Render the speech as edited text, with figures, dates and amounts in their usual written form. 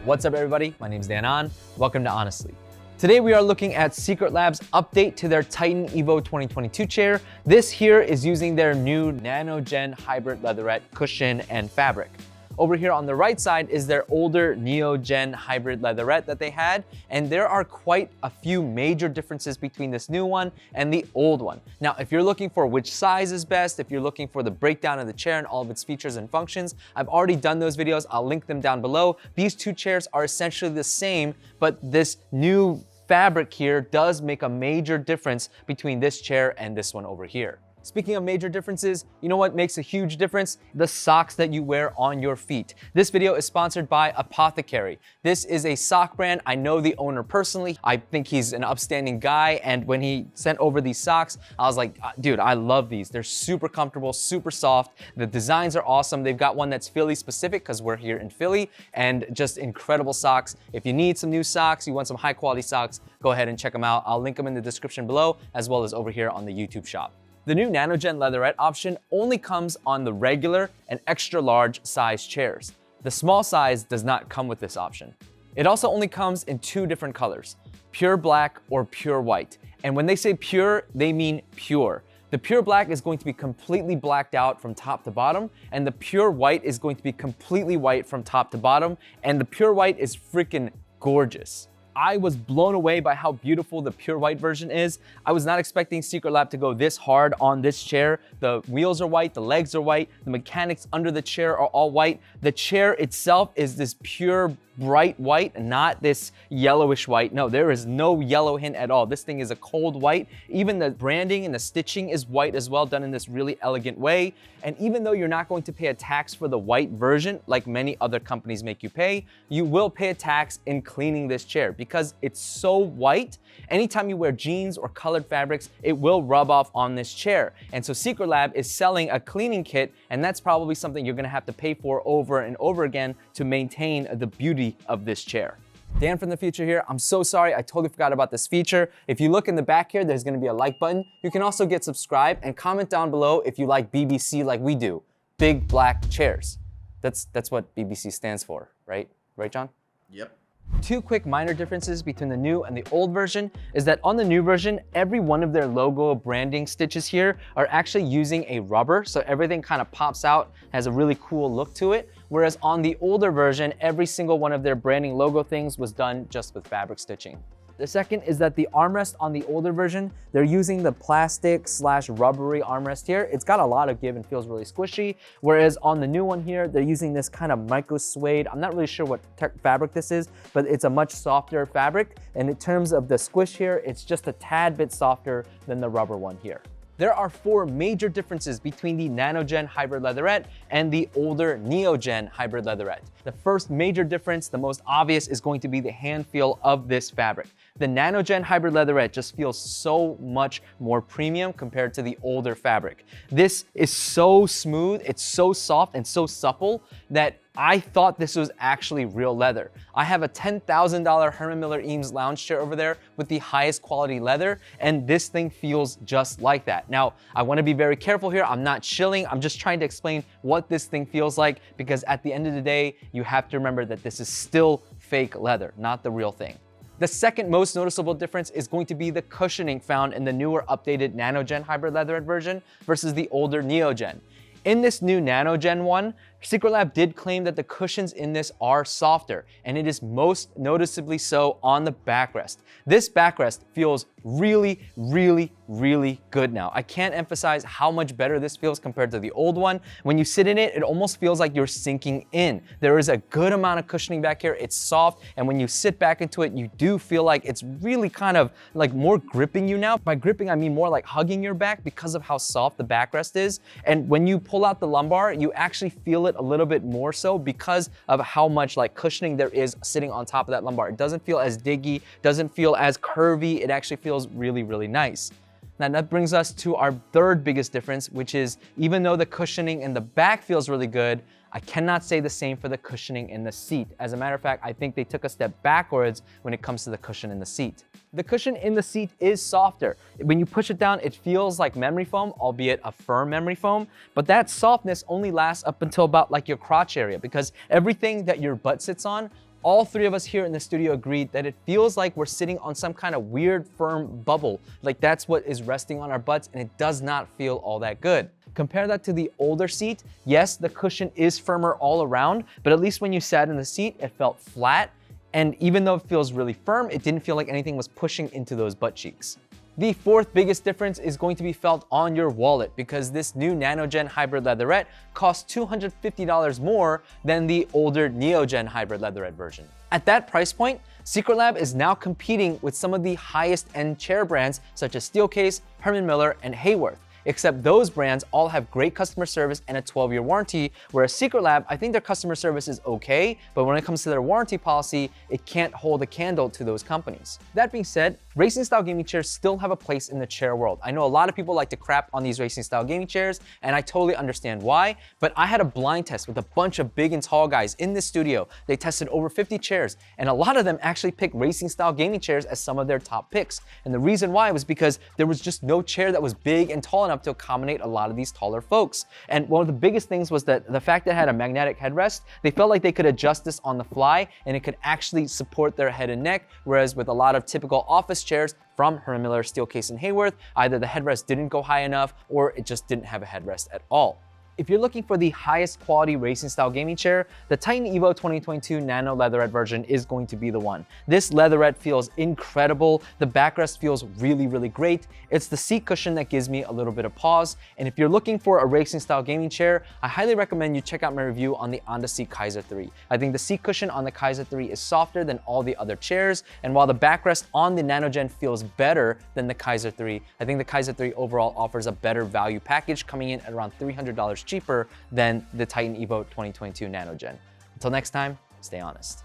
What's up everybody, my name is Dan. Welcome to Ahnestly. Today we are looking at Secretlab's update to their Titan Evo 2022 chair. This here is using their new NanoGen hybrid leatherette cushion and fabric. Over here on the right side is their older NeoGen hybrid leatherette that they had, and there are quite a few major differences between this new one and the old one. Now, if you're looking for which size is best, if you're looking for the breakdown of the chair and all of its features and functions, I've already done those videos. I'll link them down below. These two chairs are essentially the same, but this new fabric here does make a major difference between this chair and this one over here. Speaking of major differences, you know what makes a huge difference? The socks that you wear on your feet. This video is sponsored by Apothecary. This is a sock brand. I know the owner personally. I think he's an upstanding guy, and when he sent over these socks, I was like, dude, I love these. They're super comfortable, super soft. The designs are awesome. They've got one that's Philly specific because we're here in Philly, and just incredible socks. If you need some new socks, you want some high quality socks, go ahead and check them out. I'll link them in the description below, as well as over here on the YouTube shop. The new NanoGen leatherette option only comes on the regular and extra large size chairs. The small size does not come with this option. It also only comes in two different colors, pure black or pure white. And when they say pure, they mean pure. The pure black is going to be completely blacked out from top to bottom, and the pure white is going to be completely white from top to bottom, and the pure white is freaking gorgeous. I was blown away by how beautiful the pure white version is. I was not expecting Secretlab to go this hard on this chair. The wheels are white, the legs are white, the mechanics under the chair are all white. The chair itself is this pure bright white, not this yellowish white. No, there is no yellow hint at all. This thing is a cold white. Even the branding and the stitching is white as well, done in this really elegant way. And even though you're not going to pay a tax for the white version, like many other companies make you pay, you will pay a tax in cleaning this chair because it's so white. Anytime you wear jeans or colored fabrics, it will rub off on this chair. And so Secretlab is selling a cleaning kit, and that's probably something you're gonna have to pay for over and over again to maintain the beauty of this chair. Dan from the future here. I'm so sorry, I totally forgot about this feature. If you look in the back here, there's gonna be a like button. You can also get subscribed and comment down below if you like BBC like we do. Big black chairs. That's what BBC stands for, right? Right, John? Yep. Two quick minor differences between the new and the old version is that on the new version, every one of their logo branding stitches here are actually using a rubber, so everything kind of pops out, has a really cool look to it. Whereas on the older version, every single one of their branding logo things was done just with fabric stitching. The second is that the armrest on the older version, they're using the plastic / rubbery armrest here. It's got a lot of give and feels really squishy. Whereas on the new one here, they're using this kind of micro suede. I'm not really sure what fabric this is, but it's a much softer fabric. And in terms of the squish here, it's just a tad bit softer than the rubber one here. There are four major differences between the NanoGen hybrid leatherette and the older NeoGen hybrid leatherette. The first major difference, the most obvious, is going to be the hand feel of this fabric. The NanoGen hybrid leatherette just feels so much more premium compared to the older fabric. This is so smooth, it's so soft and so supple that I thought this was actually real leather. I have a $10,000 Herman Miller Eames lounge chair over there with the highest quality leather, and this thing feels just like that. Now, I wanna be very careful here. I'm not shilling. I'm just trying to explain what this thing feels like, because at the end of the day, you have to remember that this is still fake leather, not the real thing. The second most noticeable difference is going to be the cushioning found in the newer updated NanoGen hybrid leatherette version versus the older NeoGen. In this new NanoGen one, Secretlab did claim that the cushions in this are softer, and it is most noticeably so on the backrest. This backrest feels really, really, really good now. I can't emphasize how much better this feels compared to the old one. When you sit in it, it almost feels like you're sinking in. There is a good amount of cushioning back here. It's soft, and when you sit back into it, you do feel like it's really kind of like more gripping you now. By gripping, I mean more like hugging your back because of how soft the backrest is. And when you pull out the lumbar, you actually feel it a little bit more so because of how much like cushioning there is sitting on top of that lumbar. It doesn't feel as diggy, doesn't feel as curvy. It actually feels really, really nice. Now that brings us to our third biggest difference, which is even though the cushioning in the back feels really good, I cannot say the same for the cushioning in the seat. As a matter of fact, I think they took a step backwards when it comes to the cushion in the seat. The cushion in the seat is softer. When you push it down, it feels like memory foam, albeit a firm memory foam, but that softness only lasts up until about like your crotch area, because everything that your butt sits on All three of us here in the studio agreed that it feels like we're sitting on some kind of weird firm bubble, like that's what is resting on our butts, and it does not feel all that good. Compare that to the older seat. Yes, the cushion is firmer all around, but at least when you sat in the seat, it felt flat. And even though it feels really firm, it didn't feel like anything was pushing into those butt cheeks. The fourth biggest difference is going to be felt on your wallet, because this new NanoGen hybrid leatherette costs $250 more than the older NeoGen hybrid leatherette version. At that price point, Secretlab is now competing with some of the highest end chair brands such as Steelcase, Herman Miller, and Hayworth. Except those brands all have great customer service and a 12-year warranty, whereas Secretlab, I think their customer service is okay, but when it comes to their warranty policy, it can't hold a candle to those companies. That being said, racing style gaming chairs still have a place in the chair world. I know a lot of people like to crap on these racing style gaming chairs, and I totally understand why, but I had a blind test with a bunch of big and tall guys in this studio. They tested over 50 chairs, and a lot of them actually picked racing style gaming chairs as some of their top picks. And the reason why was because there was just no chair that was big and tall enough to accommodate a lot of these taller folks. And one of the biggest things was that the fact that it had a magnetic headrest, they felt like they could adjust this on the fly and it could actually support their head and neck, whereas with a lot of typical office chairs from Herman Miller, Steelcase, and Hayworth, either the headrest didn't go high enough or it just didn't have a headrest at all. If you're looking for the highest quality racing style gaming chair, the Titan Evo 2022 Nano Leatherette version is going to be the one. This leatherette feels incredible. The backrest feels really, really great. It's the seat cushion that gives me a little bit of pause. And if you're looking for a racing style gaming chair, I highly recommend you check out my review on the Ahnestly Kaiser 3. I think the seat cushion on the Kaiser 3 is softer than all the other chairs. And while the backrest on the NanoGen feels better than the Kaiser 3, I think the Kaiser 3 overall offers a better value package, coming in at around $300 cheaper than the Titan Evo 2022 NanoGen. Until next time, stay honest.